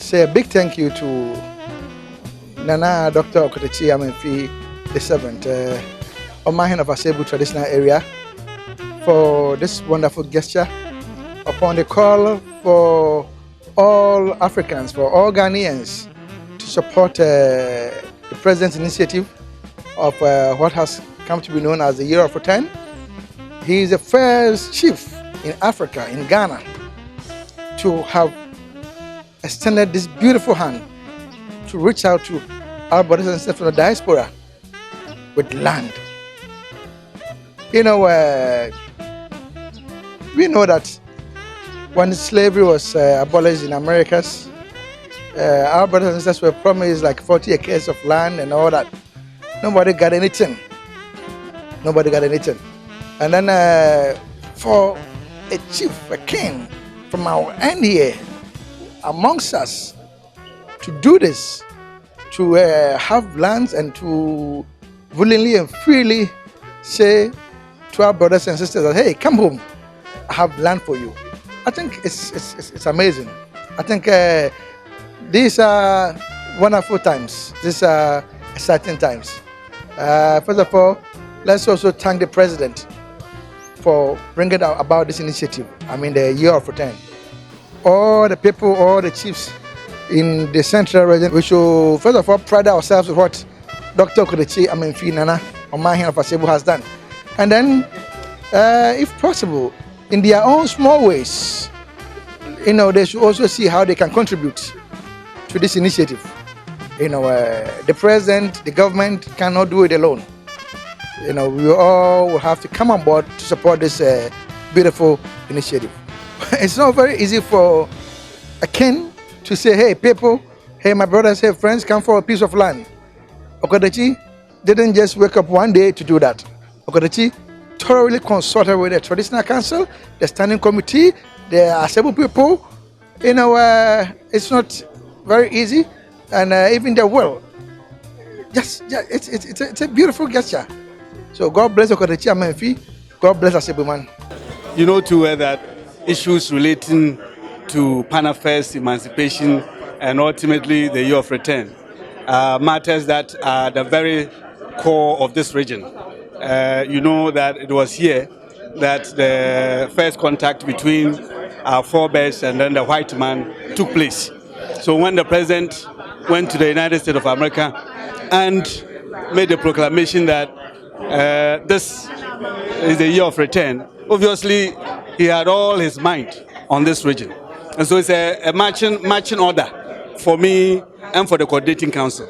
say a big thank you to Nana Dr. Okotechi Amenfi the seventh, Omahin of Aseibu Traditional Area, for this wonderful gesture upon the call for all Africans, for all Ghanaians to support the President's initiative of what has come to be known as the Year of Return. He is the first chief in Africa, in Ghana, to have extended this beautiful hand to reach out to our brothers and sisters from the diaspora with land. You know, we know that when slavery was abolished in Americas, our brothers and sisters were promised like 40 acres of land and all that. Nobody got anything. Nobody got anything. And then for a chief, a king from our end here, amongst us, to do this, to have lands and to willingly and freely say to our brothers and sisters that, hey, come home, I have land for you. I think it's amazing. I think these are wonderful times. These are exciting times. First of all, let's also thank the president for bringing about this initiative. I mean, the Year of Return. All the people, all the chiefs in the central region, we should first of all pride ourselves with what Dr. Okotechi Amenfi Nana Omahin of Aseibu has done. And then, if possible, in their own small ways, you know, they should also see how they can contribute to this initiative. You know, the president, the government cannot do it alone. You know, we all will have to come on board to support this beautiful initiative. It's not very easy for a king to say, hey, people, hey, my brothers, hey, friends, come for a piece of land. Okotechi didn't just wake up one day to do that. Okotechi thoroughly consulted with the Traditional Council, the Standing Committee, the Aseibu people. You know, it's not very easy, and even the will. It's a beautiful gesture. So God bless Okotechi Amenfi. God bless Aseibu man. You know too well that issues relating to Pan Affairs, emancipation, and ultimately the Year of Return matters that are the very core of this region. You know that it was here that the first contact between our forebears and then the white man took place. So when the president went to the United States of America and made the proclamation that this is the Year of Return, obviously he had all his mind on this region. And so it's a matching order for me and for the Coordinating Council.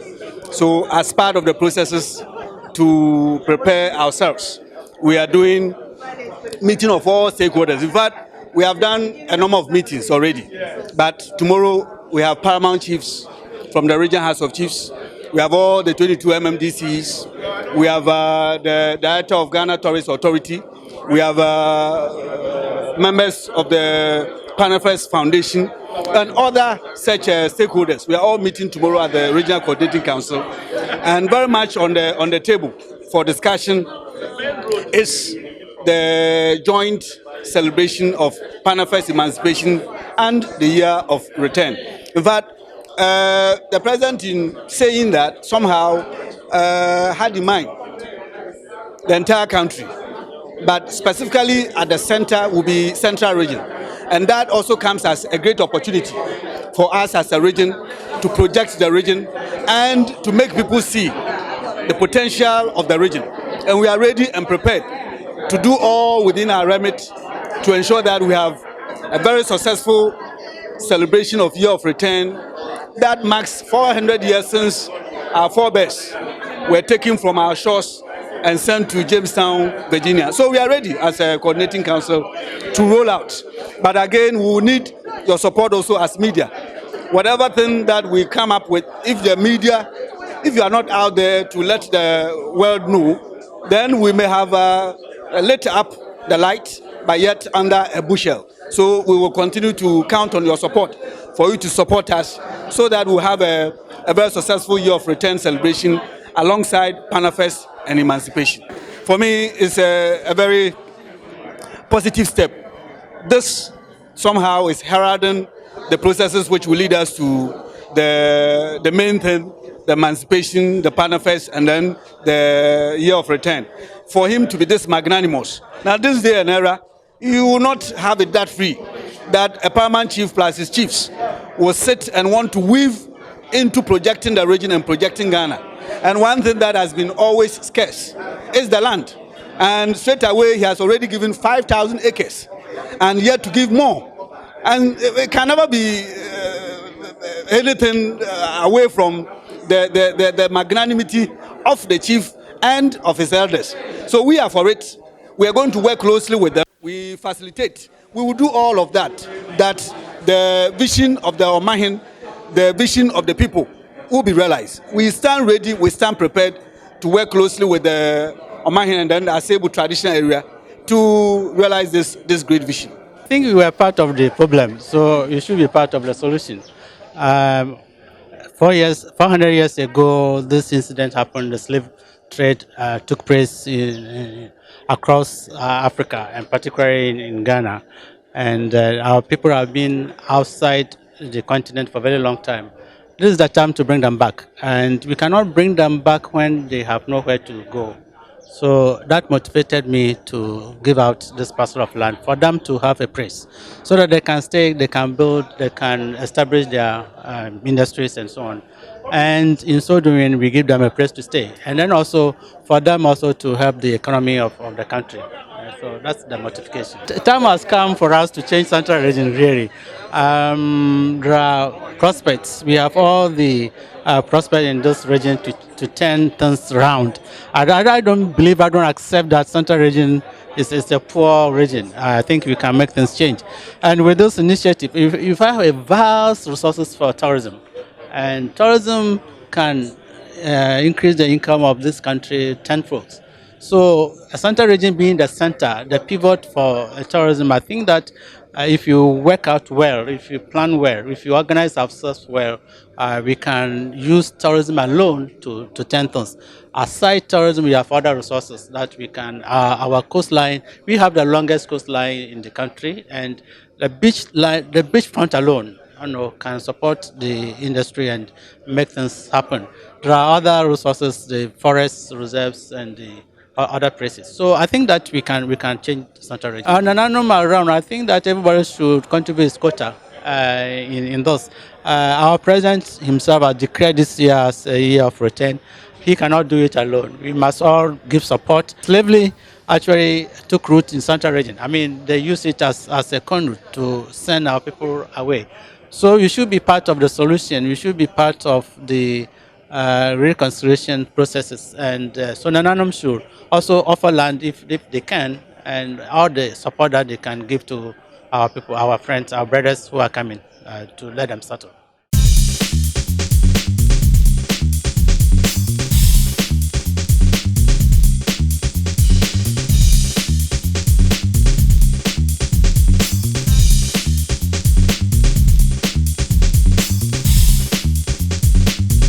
So as part of the processes to prepare ourselves, we are doing meeting of all stakeholders. In fact, we have done a number of meetings already. But tomorrow we have paramount chiefs from the Regional House of Chiefs. We have all the 22 MMDCs. We have the Director of Ghana Tourist Authority. We have members of the Pan Affairs Foundation and other such stakeholders. We are all meeting tomorrow at the Regional Coordinating Council, and very much on the table for discussion is the joint celebration of Pan Affairs emancipation and the Year of Return. In fact, the president, in saying that, somehow had in mind the entire country, but specifically at the center will be Central Region. And that also comes as a great opportunity for us as a region to project the region and to make people see the potential of the region. And we are ready and prepared to do all within our remit to ensure that we have a very successful celebration of Year of Return that marks 400 years since our forebears were taken from our shores and sent to Jamestown, Virginia. So we are ready as a Coordinating Council to roll out. But again, we will need your support also as media. Whatever thing that we come up with, if the media, if you are not out there to let the world know, then we may have lit up the light, but yet under a bushel. So we will continue to count on your support for you to support us so that we'll have a very successful Year of Return celebration alongside Pan Affairs and emancipation. For me, it's a very positive step. This somehow is heralding the processes which will lead us to the main thing, the emancipation, the Panafest, and then the year of return. For him to be this magnanimous. Now, this day and era, you will not have it that free, that a paramount chief plus his chiefs will sit and want to weave into projecting the region and projecting Ghana. And one thing that has been always scarce is the land. And straight away, he has already given 5,000 acres and yet to give more. And it can never be anything away from the magnanimity of the chief and of his elders. So we are for it. We are going to work closely with them. We facilitate. We will do all of that. That the vision of the Omahin, the vision of the people will be realized. We stand ready, we stand prepared to work closely with the Omahin and then the Aseibu Traditional area to realize this great vision. I think we were part of the problem, so you should be part of the solution. Um, 400 years ago, this incident happened. The slave trade took place across Africa, and particularly in Ghana. And our people have been outside the continent for a very long time. This is the time to bring them back, and we cannot bring them back when they have nowhere to go. So that motivated me to give out this parcel of land for them to have a place so that they can stay, they can build, they can establish their industries and so on. And in so doing, we give them a place to stay. And then also for them also to help the economy of the country. So that's the motivation. The time has come for us to change Central Region really. There are prospects. We have all the prospects in this region to turn things around. I don't believe, I don't accept that Central Region is a poor region. I think we can make things change. And with this initiative, if I have a vast resources for tourism, and tourism can increase the income of this country tenfold. So a Central Region being the center, the pivot for tourism, I think that if you work out well, if you plan well, if you organize ourselves well, we can use tourism alone to turn things. Aside tourism, we have other resources that we can, our coastline, we have the longest coastline in the country, and the beachfront alone can support the industry and make things happen. There are other resources, the forest reserves and the other places. So I think that we can change Central Region. Around, I think that everybody should contribute his quota in those. Our president himself has declared this year as a year of return. He cannot do it alone. We must all give support. Slavery actually took root in Central Region. I mean, they use it as a conduit to send our people away. So you should be part of the solution. You should be part of the reconciliation processes. And so Nananum should also offer land if they can, and all the support that they can give to our people, our friends, our brothers who are coming to let them settle.